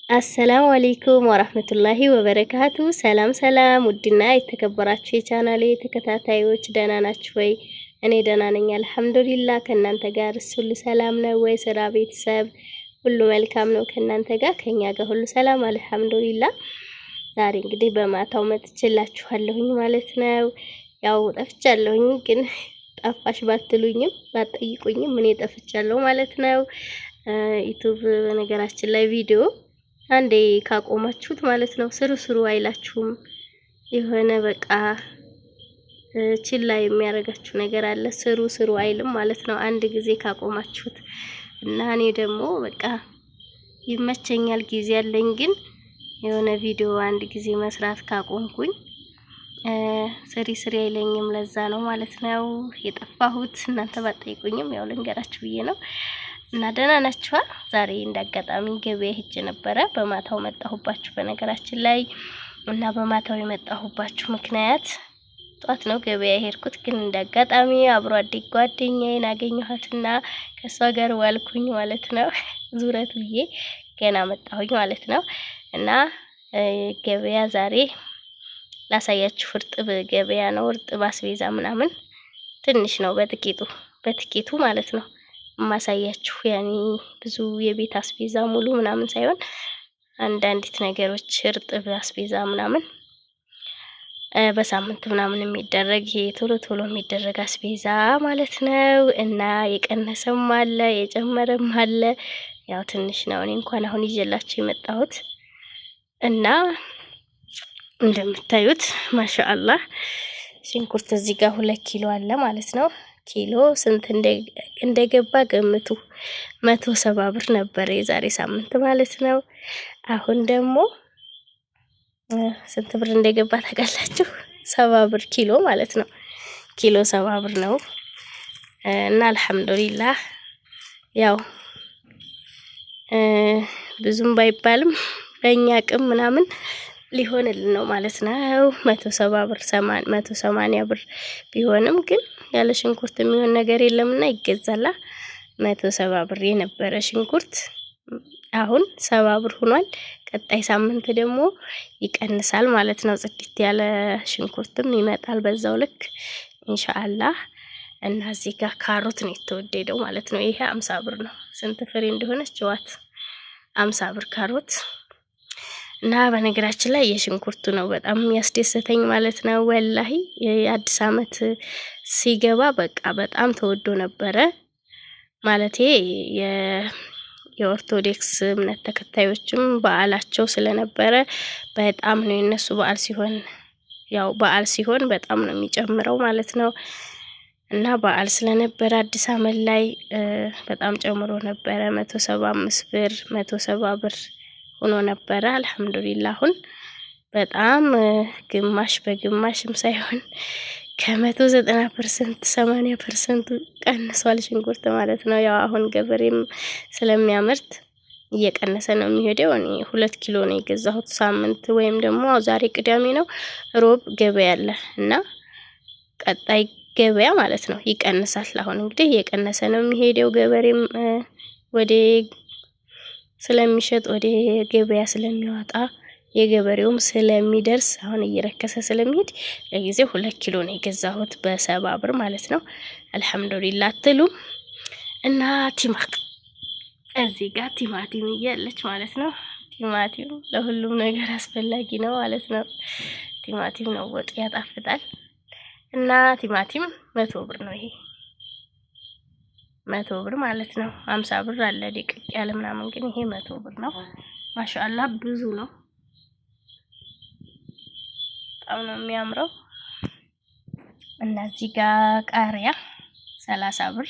አሰላሙ አለይኩም ወራህመቱላሂ ወበረካቱ። ሰላም ሰላም፣ ውድና የተከበራችሁ የቻናሌ ተከታታዮች ደህና ናችሁ ወይ? እኔ ደህና ነኝ አልሐምዱሊላህ። ከእናንተ ጋር ሁሉ ሰላም ነው ወይ? ስራ፣ ቤተሰብ ሁሉ መልካም ነው ከእናንተ ጋር? ከኛ ጋር ሁሉ ሰላም አልሐምዱሊላህ። ዛሬ እንግዲህ በማታው መጥቼላችኋለሁኝ ማለት ነው። ያው ጠፍቻለሁኝ፣ ግን ጠፋሽ ባትሉኝም ባትጠይቁኝም እኔ ጠፍቻለሁ ማለት ነው። ዩቲዩብ በነገራችን ላይ ቪዲዮ አንዴ ካቆማችሁት ማለት ነው ስሩ አይላችሁም። የሆነ በቃ ችላ የሚያረጋችሁ ነገር አለ። ስሩ አይልም ማለት ነው አንድ ጊዜ ካቆማችሁት። እና እኔ ደግሞ በቃ ይመቸኛል፣ ጊዜ ያለኝ፣ ግን የሆነ ቪዲዮ አንድ ጊዜ መስራት ካቆምኩኝ ስሪ አይለኝም። ለዛ ነው ማለት ነው የጠፋሁት። እናንተ ባትጠይቁኝም ያው ልንገራችሁ ብዬ ነው። እና ደህና ናችኋ? ዛሬ እንዳጋጣሚ ገበያ ሄጄ ነበረ። በማታው መጣሁባችሁ በነገራችን ላይ። እና በማታው የመጣሁባችሁ ምክንያት ጧት ነው ገበያ ሄድኩት፣ ግን እንዳጋጣሚ አብሮ አዲግ ጓደኛዬን አገኘኋትና ከሷ ጋር ዋልኩኝ ማለት ነው። ዙረት ብዬ ገና መጣሁኝ ማለት ነው። እና ገበያ ዛሬ ላሳያችሁ። እርጥብ ገበያ ነው። እርጥብ አስቤዛ ምናምን ትንሽ ነው፣ በጥቂቱ ማለት ነው ማሳያችሁ። ያኔ ብዙ የቤት አስቤዛ ሙሉ ምናምን ሳይሆን አንዳንዲት ነገሮች እርጥብ አስቤዛ ምናምን በሳምንት ምናምን የሚደረግ ይሄ ቶሎ የሚደረግ አስቤዛ ማለት ነው። እና የቀነሰም አለ የጨመረም አለ። ያው ትንሽ ነው። እኔ እንኳን አሁን ይዤላችሁ የመጣሁት እና እንደምታዩት ማሻአላህ ሽንኩርት እዚህ ጋር 2 ኪሎ አለ ማለት ነው። ኪሎ ስንት እንደገባ ገምቱ። 170 ብር ነበር የዛሬ ሳምንት ማለት ነው። አሁን ደግሞ ስንት ብር እንደገባ ታውቃላችሁ? 70 ብር ኪሎ ማለት ነው። ኪሎ 70 ብር ነው። እና አልሐምዱሊላህ ያው ብዙም ባይባልም በእኛ አቅም ምናምን ሊሆንልን ነው ማለት ነው። 170 ብር 180 ብር ቢሆንም ግን ያለ ሽንኩርት የሚሆን ነገር የለምና ይገዛላ። 170 ብር የነበረ ሽንኩርት አሁን 70 ብር ሆኗል። ቀጣይ ሳምንት ደግሞ ይቀንሳል ማለት ነው። ጽድት ያለ ሽንኩርትም ይመጣል በዛው ልክ ኢንሻአላህ። እና እዚህ ጋር ካሮት ነው የተወደደው ማለት ነው። ይሄ 50 ብር ነው። ስንት ፍሬ እንደሆነች ጀዋት 50 ብር ካሮት። እና በነገራችን ላይ የሽንኩርቱ ነው በጣም የሚያስደስተኝ ማለት ነው። ወላሂ የአዲስ አመት ሲገባ በቃ በጣም ተወዶ ነበረ ማለቴ የኦርቶዶክስ እምነት ተከታዮችም በዓላቸው ስለነበረ በጣም ነው የነሱ በዓል ሲሆን በጣም ነው የሚጨምረው ማለት ነው። እና በዓል ስለነበረ አዲስ አመት ላይ በጣም ጨምሮ ነበረ። 175 ብር 170 ብር ሆኖ ነበረ። አልሐምዱሊላህ አሁን በጣም ግማሽ በግማሽም ሳይሆን ከ190% 80% ቀንሷል ሽንኩርት ማለት ነው። ያው አሁን ገበሬም ስለሚያመርት እየቀነሰ ነው የሚሄደው። እኔ 2 ኪሎ ነው የገዛሁት ሳምንት ወይም ደግሞ ዛሬ ቅዳሜ ነው፣ ሮብ ገበያ አለ እና ቀጣይ ገበያ ማለት ነው ይቀንሳል። አሁን እንግዲህ እየቀነሰ ነው የሚሄደው። ገበሬም ወደ ስለሚሸጥ ወደ ገበያ ስለሚወጣ የገበሬውም ስለሚደርስ አሁን እየረከሰ ስለሚሄድ ለጊዜው 2 ኪሎ ነው የገዛሁት በ70 ብር ማለት ነው። አልሐምዱሊላህ አትሉ። እና እዚህ ጋር ቲማቲም እያለች ማለት ነው። ቲማቲም ለሁሉም ነገር አስፈላጊ ነው ማለት ነው። ቲማቲም ነው ወጥ ያጣፍጣል። እና ቲማቲም 100 ብር ነው። ይሄ 100 ብር ማለት ነው። 50 ብር አለ ደቀቅ ያለ ምናምን፣ ግን ይሄ 100 ብር ነው። ማሻአላህ ብዙ ነው። በጣም ነው የሚያምረው። እና እዚህ ጋር ቃሪያ 30 ብር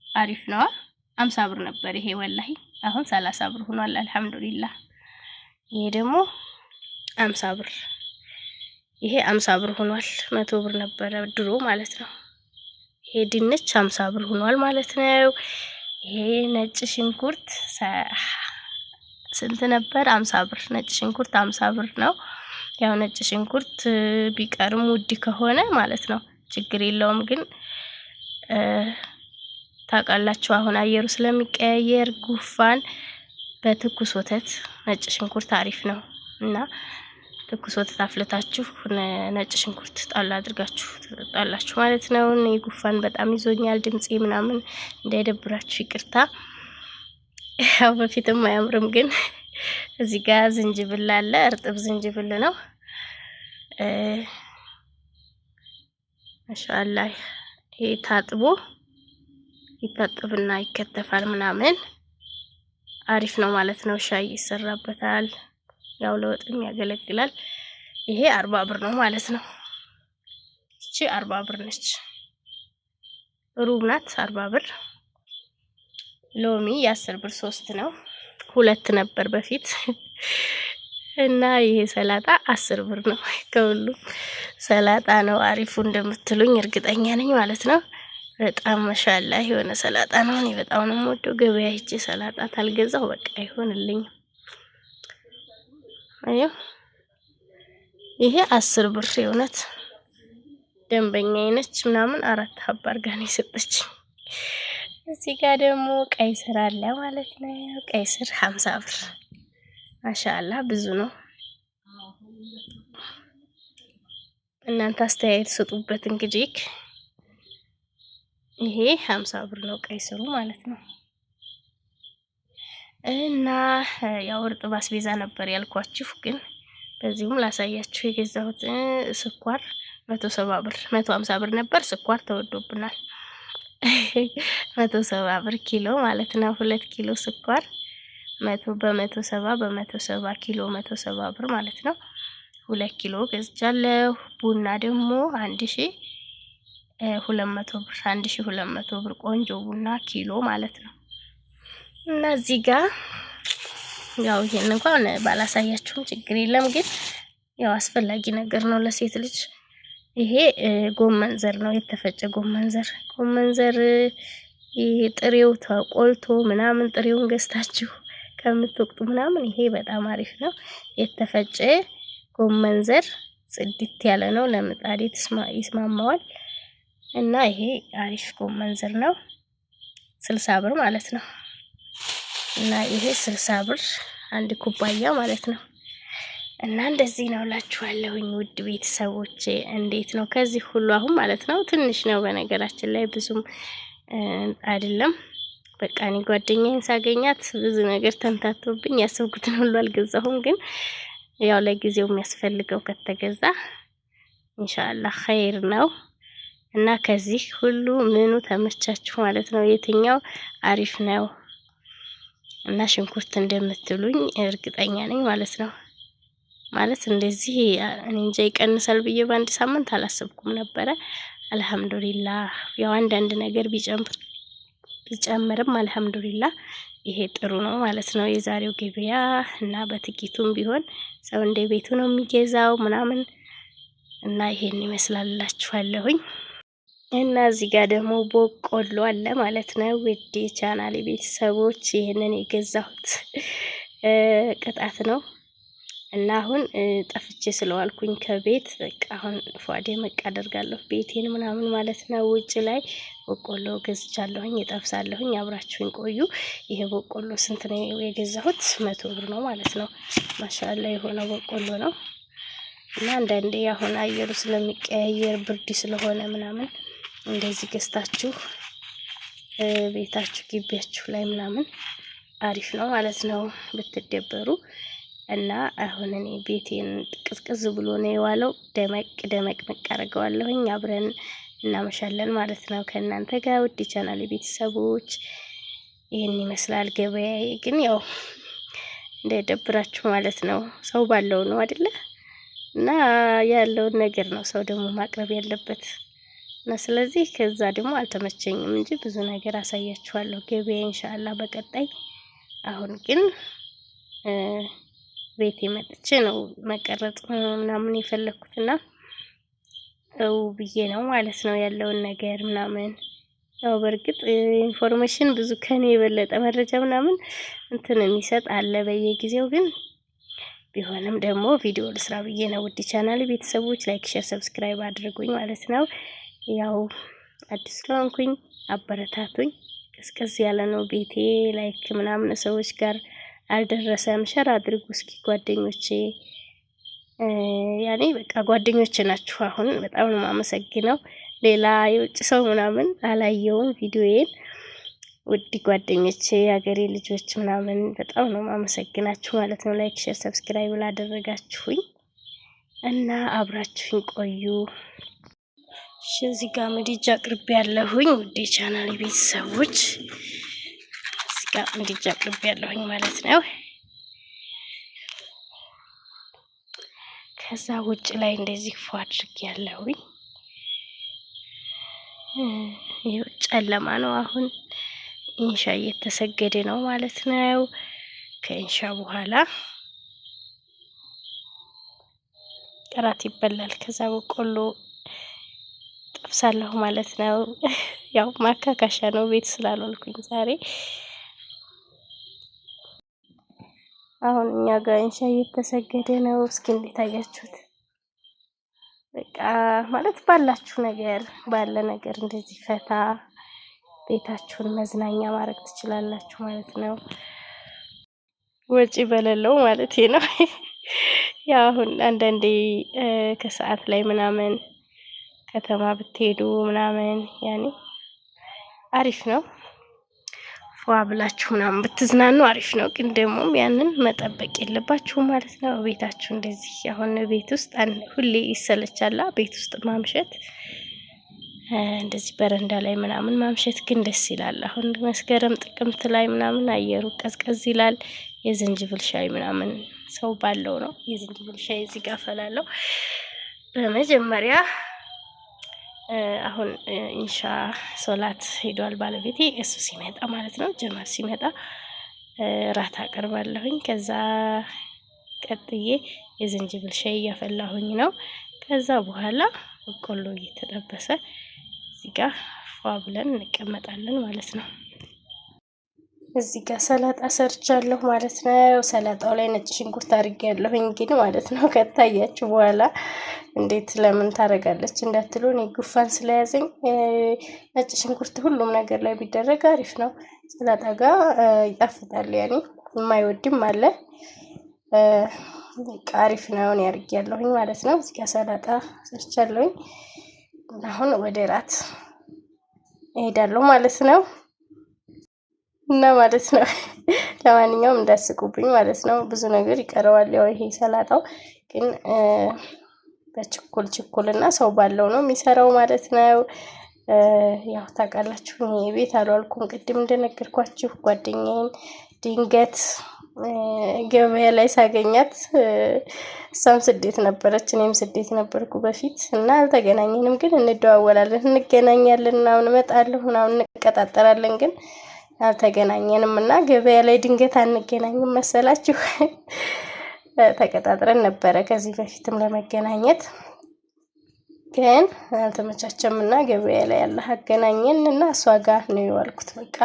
አሪፍ ነው። 50 ብር ነበር ይሄ ወላሂ፣ አሁን 30 ብር ሆኗል። አልሐምዱሊላህ። ይሄ ደግሞ 50 ብር፣ ይሄ 50 ብር ሆኗል። 100 ብር ነበረ ድሮ ማለት ነው። ይሄ ድንች 50 ብር ሆኗል ማለት ነው። ይሄ ነጭ ሽንኩርት ስንት ነበር? 50 ብር። ነጭ ሽንኩርት 50 ብር ነው። ያው ነጭ ሽንኩርት ቢቀርም ውድ ከሆነ ማለት ነው ችግር የለውም፣ ግን ታውቃላችሁ አሁን አየሩ ስለሚቀያየር ጉፋን በትኩስ ወተት ነጭ ሽንኩርት አሪፍ ነው እና ትኩስ ወተት አፍልታችሁ ነጭ ሽንኩርት ጣል አድርጋችሁ ጣላችሁ ማለት ነው። እኔ ጉፋን በጣም ይዞኛል ድምጼ ምናምን እንዳይደብራችሁ ይቅርታ። ያው በፊትም አያምርም ግን እዚህ ጋር ዝንጅብል አለ፣ እርጥብ ዝንጅብል ነው። ማሻአላህ ይሄ ታጥቦ ይታጠብና ይከተፋል ምናምን አሪፍ ነው ማለት ነው። ሻይ ይሰራበታል፣ ያው ለወጥም ያገለግላል። ይሄ 40 ብር ነው ማለት ነው። እቺ 40 ብር ነች፣ ሩብ ናት 40 ብር። ሎሚ የ10 ብር 3 ነው፣ 2 ነበር በፊት እና ይሄ ሰላጣ 10 ብር ነው። ከሁሉም ሰላጣ ነው አሪፉ እንደምትሉኝ እርግጠኛ ነኝ ማለት ነው። በጣም ማሻአላህ የሆነ ሰላጣ ነው። እኔ በጣም ነው የምወደው። ገበያ ሄጄ ሰላጣ ታልገዛው በቃ አይሆንልኝም። አዩ ይሄ 10 ብር የእውነት ደንበኛ ነች ምናምን 4 ሀባ አድርጋ ነው የሰጠችኝ። እዚህ ጋር ደግሞ ቀይ ስር አለ ማለት ነው። ቀይ ስር 50 ብር ማሻአላህ ብዙ ነው። እናንተ አስተያየት ስጡበት እንግዲህ። ይሄ 50 ብር ነው ቀይ ስሩ ማለት ነው። እና ያው እርጥብ አስቤዛ ነበር ያልኳችሁ፣ ግን በዚሁም ላሳያችሁ የገዛሁት ስኳር 170 ብር 150 ብር ነበር። ስኳር ተወዶብናል። 170 ብር ኪሎ ማለት ነው። 2 ኪሎ ስኳር 170 ኪሎ 170 ብር ማለት ነው። 2 ኪሎ ገዝቻለሁ። ቡና ደግሞ 1200 ብር 1200 ብር ቆንጆ ቡና ኪሎ ማለት ነው። እና እዚህ ጋር ያው ይሄን እንኳን ባላሳያችሁም ችግር የለም፣ ግን ያው አስፈላጊ ነገር ነው ለሴት ልጅ። ይሄ ጎመን ዘር ነው፣ የተፈጨ ጎመን ዘር ይሄ ጥሬው ተቆልቶ ምናምን ጥሬውን ገዝታችሁ ከምትወቅጡ ምናምን ይሄ በጣም አሪፍ ነው። የተፈጨ ጎመን ዘር ጽድት ያለ ነው፣ ለምጣድ ይስማማዋል። እና ይሄ አሪፍ ጎመን ዘር ነው 60 ብር ማለት ነው። እና ይሄ 60 ብር አንድ ኩባያ ማለት ነው። እና እንደዚህ ነው እላችኋለሁኝ ውድ ቤተሰቦቼ። እንዴት ነው ከዚህ ሁሉ አሁን ማለት ነው ትንሽ ነው በነገራችን ላይ ብዙም አይደለም። በቃ እኔ ጓደኛዬን ሳገኛት ብዙ ነገር ተንታቶብኝ ያሰብኩትን ሁሉ አልገዛሁም፣ ግን ያው ለጊዜው የሚያስፈልገው ከተገዛ ኢንሻአላህ ኸይር ነው። እና ከዚህ ሁሉ ምኑ ተመቻችሁ ማለት ነው? የትኛው አሪፍ ነው? እና ሽንኩርት እንደምትሉኝ እርግጠኛ ነኝ ማለት ነው። ማለት እንደዚህ እኔ እንጃ ይቀንሳል ብዬ በአንድ ሳምንት አላሰብኩም ነበረ። አልহামዱሊላህ ያው አንዳንድ ነገር ቢጨምርም አልহামዱሊላህ ይሄ ጥሩ ነው ማለት ነው የዛሬው ገበያ። እና በጥቂቱም ቢሆን ሰው እንደ ቤቱ ነው የሚገዛው ምናምን። እና ይሄን ይመስላልላችኋለሁኝ። እና እዚህ ጋር ደግሞ በቆሎ አለ ማለት ነው ውድ ቻናሌ ቤተሰቦች። ይሄንን የገዛሁት ቅጣት ነው። እና አሁን ጠፍቼ ስለዋልኩኝ ከቤት በቃ አሁን ፏዴ መቅ አደርጋለሁ ቤቴን ምናምን ማለት ነው። ውጭ ላይ በቆሎ ገዝቻለሁኝ፣ እጠብሳለሁኝ። አብራችሁኝ ቆዩ። ይሄ በቆሎ ስንት ነው የገዛሁት? 100 ብር ነው ማለት ነው። ማሻአላህ የሆነ በቆሎ ነው። እና አንዳንዴ አሁን አየሩ ስለሚቀያየር ብርድ ስለሆነ ምናምን እንደዚህ ገዝታችሁ ቤታችሁ ግቢያችሁ ላይ ምናምን አሪፍ ነው ማለት ነው ብትደበሩ። እና አሁን እኔ ቤቴን ቅዝቅዝ ብሎ ነው የዋለው። ደመቅ አደርገዋለሁኝ። አብረን እናመሻለን ማለት ነው ከእናንተ ጋር ውድ ቻናሌ ቤተሰቦች። ይሄን ይመስላል ገበያዬ። ግን ያው እንዳይደብራችሁ ማለት ነው፣ ሰው ባለው ነው አይደለ? እና ያለውን ነገር ነው ሰው ደግሞ ማቅረብ ያለበት። እና ስለዚህ ከዛ ደግሞ አልተመቸኝም እንጂ ብዙ ነገር አሳያችኋለሁ ገበያ ኢንሻአላህ በቀጣይ። አሁን ግን ቤቴ መጥቼ ነው መቀረጽ ምናምን የፈለኩትና ነው ብዬ ነው ማለት ነው ያለውን ነገር ምናምን። ያው በርግጥ ኢንፎርሜሽን ብዙ ከኔ የበለጠ መረጃ ምናምን እንትን የሚሰጥ አለ በየጊዜው፣ ግን ቢሆንም ደግሞ ቪዲዮ ልስራ ብዬ ነው ውድ ቻናሌ ቤተሰቦች። ላይክ፣ ሼር፣ ሰብስክራይብ አድርጉኝ ማለት ነው። ያው አዲስ ስለሆንኩኝ አበረታቱኝ። ቀዝቀዝ ያለ ነው ቤቴ። ላይክ ምናምን ሰዎች ጋር አልደረሰም። ሸር አድርጉ እስኪ ጓደኞቼ። ያኔ በቃ ጓደኞቼ ናችሁ። አሁን በጣም ነው የማመሰግነው። ሌላ የውጭ ሰው ምናምን አላየውም ቪዲዮዬን። ውድ ጓደኞቼ የሀገሬ ልጆች ምናምን በጣም ነው የማመሰግናችሁ ማለት ነው። ላይክ፣ ሼር፣ ሰብስክራይብ ላደረጋችሁኝ እና አብራችሁኝ ቆዩ። እሺ እዚህ ጋር ምድጃ አቅርቤ ያለሁኝ ውድ የቻናል ቤተሰቦች፣ እዚህ ጋር ምድጃ አቅርቤ ያለሁኝ ማለት ነው። ከዛ ውጭ ላይ እንደዚህ ፏ አድርጌ ያለሁኝ። ይሄው ጨለማ ነው አሁን። ኢንሻ እየተሰገደ ነው ማለት ነው። ከኢንሻ በኋላ እራት ይበላል። ከዛ በቆሎ ጠብሳለሁ ማለት ነው። ያው ማካካሻ ነው ቤት ስላልዋልኩኝ ዛሬ። አሁን እኛ ጋር ኢንሻ እየተሰገደ ነው። እስኪ እንዴት አያችሁት? በቃ ማለት ባላችሁ ነገር ባለ ነገር እንደዚህ ፈታ ቤታችሁን መዝናኛ ማድረግ ትችላላችሁ ማለት ነው። ወጪ በሌለው ማለት ነው። ያው አሁን አንዳንዴ ከሰዓት ላይ ምናምን ከተማ ብትሄዱ ምናምን ያኔ አሪፍ ነው። ፏ ብላችሁ ምናምን ብትዝናኑ አሪፍ ነው። ግን ደግሞ ያንን መጠበቅ የለባችሁም ማለት ነው። ቤታችሁ እንደዚህ አሁን ቤት ውስጥ ሁሌ ይሰለቻላ ቤት ውስጥ ማምሸት። እንደዚህ በረንዳ ላይ ምናምን ማምሸት ግን ደስ ይላል። አሁን መስከረም ጥቅምት ላይ ምናምን አየሩ ቀዝቀዝ ይላል። የዝንጅብል ሻይ ምናምን ሰው ባለው ነው። የዝንጅብል ሻይ እዚህ ጋር ፈላለው። በመጀመሪያ አሁን ኢንሻ ሶላት ሄዷል ባለቤቴ። እሱ ሲመጣ ማለት ነው ጀማል ሲመጣ ራት አቀርባለሁኝ። ከዛ ቀጥዬ የዝንጅብል ሻይ እያፈላሁኝ ነው። ከዛ በኋላ በቆሎ እየተጠበሰ እዚህ ጋር ፏ ብለን እንቀመጣለን ማለት ነው። እዚህ ጋር ሰላጣ ሰርቻለሁ ማለት ነው። ሰላጣው ላይ ነጭ ሽንኩርት አድርጌያለሁኝ ግን ማለት ነው ከታያችሁ በኋላ እንዴት ለምን ታረጋለች እንዳትሉ፣ እኔ ጉፋን ስለያዘኝ ነጭ ሽንኩርት ሁሉም ነገር ላይ ቢደረግ አሪፍ ነው። ሰላጣ ጋር ይጣፍጣል። ያኔ የማይወድም አለ። አሪፍ ነው ያርጌያለሁኝ ማለት ነው። እዚህ ጋር ሰላጣ ሰርቻለሁኝ። አሁን ወደ ራት እሄዳለሁ ማለት ነው። እና ማለት ነው ለማንኛውም እንዳስቁብኝ ማለት ነው። ብዙ ነገር ይቀረዋል። ያው ይሄ ሰላጣው ግን በችኩልና ሰው ባለው ነው የሚሰራው ማለት ነው። ያው ታውቃላችሁ እኔ ቤት አልዋልኩም። ቅድም እንደነገርኳችሁ ጓደኛዬን ድንገት ገበያ ላይ ሳገኛት፣ እሷም ስደት ነበረች እኔም ስደት ነበርኩ በፊት እና አልተገናኘንም። ግን እንደዋወላለን፣ እንገናኛለን፣ ምናምን እመጣለሁ ምናምን እንቀጣጠራለን ግን አልተገናኘንም እና ገበያ ላይ ድንገት አንገናኝም መሰላችሁ። ተቀጣጥረን ነበረ ከዚህ በፊትም ለመገናኘት ግን አልተመቻቸምና ገበያ ላይ ያለ አገናኘን እና እሷ ጋር ነው የዋልኩት። በቃ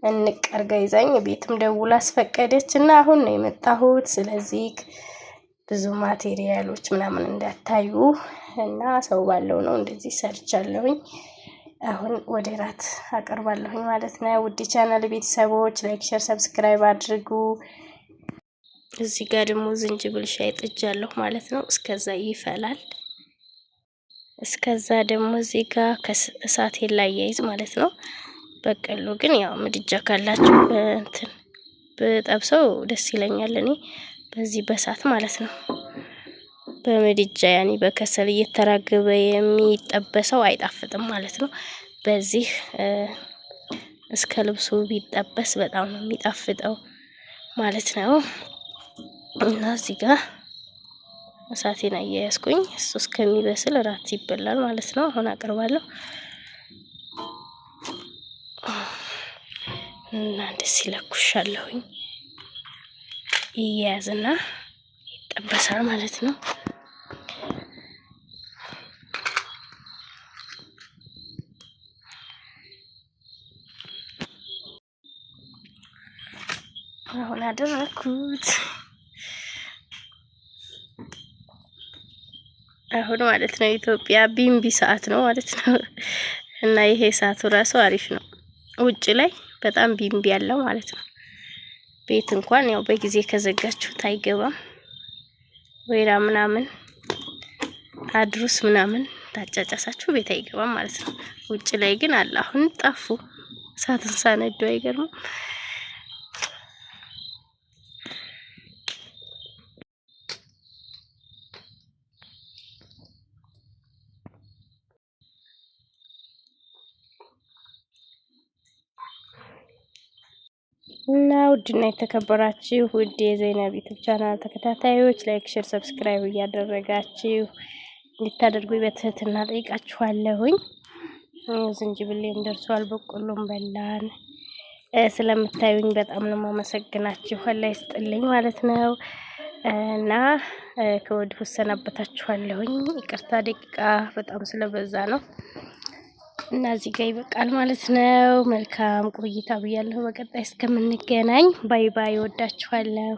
እንቀርጋ ይዛኝ ቤትም ደውላ አስፈቀደች እና አሁን ነው የመጣሁት። ስለዚህ ብዙ ማቴሪያሎች ምናምን እንዳታዩ እና ሰው ባለው ነው እንደዚህ ሰርቻለሁኝ። አሁን ወደ ራት አቀርባለሁኝ ማለት ነው። ውድ ቻናል ቤተሰቦች ላይክ፣ ሼር፣ ሰብስክራይብ አድርጉ። እዚህ ጋር ደግሞ ዝንጅብል ሻይ ጥጃለሁ ማለት ነው። እስከዛ ይፈላል። እስከዛ ደግሞ እዚህ ጋር ከእሳቴ ላይ ያይዝ ማለት ነው። በቀሎ ግን ያው ምድጃ ካላችሁ እንትን በጠብሰው ደስ ይለኛል። እኔ በዚህ በሳት ማለት ነው በምድጃ ያኔ በከሰል እየተራገበ የሚጠበሰው አይጣፍጥም ማለት ነው። በዚህ እስከ ልብሱ ቢጠበስ በጣም ነው የሚጣፍጠው ማለት ነው። እና እዚህ ጋር እሳቴን አያያዝኩኝ። እሱ እስከሚበስል ራት ይበላል ማለት ነው። አሁን አቀርባለሁ እና እንደዚህ ለኩሻለሁኝ። ይያዝና ይጠበሳል ማለት ነው። አሁን አደረኩት። አሁን ማለት ነው ኢትዮጵያ ቢምቢ ሰዓት ነው ማለት ነው። እና ይሄ ሰዓቱ ራሱ አሪፍ ነው። ውጭ ላይ በጣም ቢምቢ ያለው ማለት ነው። ቤት እንኳን ያው በጊዜ ከዘጋችሁት አይገባም። ወይራ ምናምን አድሩስ ምናምን ታጫጫሳችሁ ቤት አይገባም ማለት ነው። ውጭ ላይ ግን አለ። አሁን ጠፉ። እሳትን ሳነዱ አይገርም። እና ውድና የተከበራችሁ ውድ የዘይነብ ዩቲዩብ ቻናል ተከታታዮች ላይክ፣ ሼር፣ ሰብስክራይብ እያደረጋችሁ እንድታደርጉ በትህትና ጠይቃችኋለሁኝ። ዝንጅብሌም ደርሷል፣ በቆሎም በላን። ስለምታዩኝ በጣም ነው የማመሰግናችሁ። አላህ ይስጥልኝ ማለት ነው። እና ከወዲሁ ሰናበታችኋለሁኝ። ይቅርታ ደቂቃ በጣም ስለበዛ ነው። እና እዚህ ጋር ይበቃል ማለት ነው። መልካም ቆይታ ብያለሁ። በቀጣይ እስከምንገናኝ ባይ ባይ። ወዳችኋለሁ።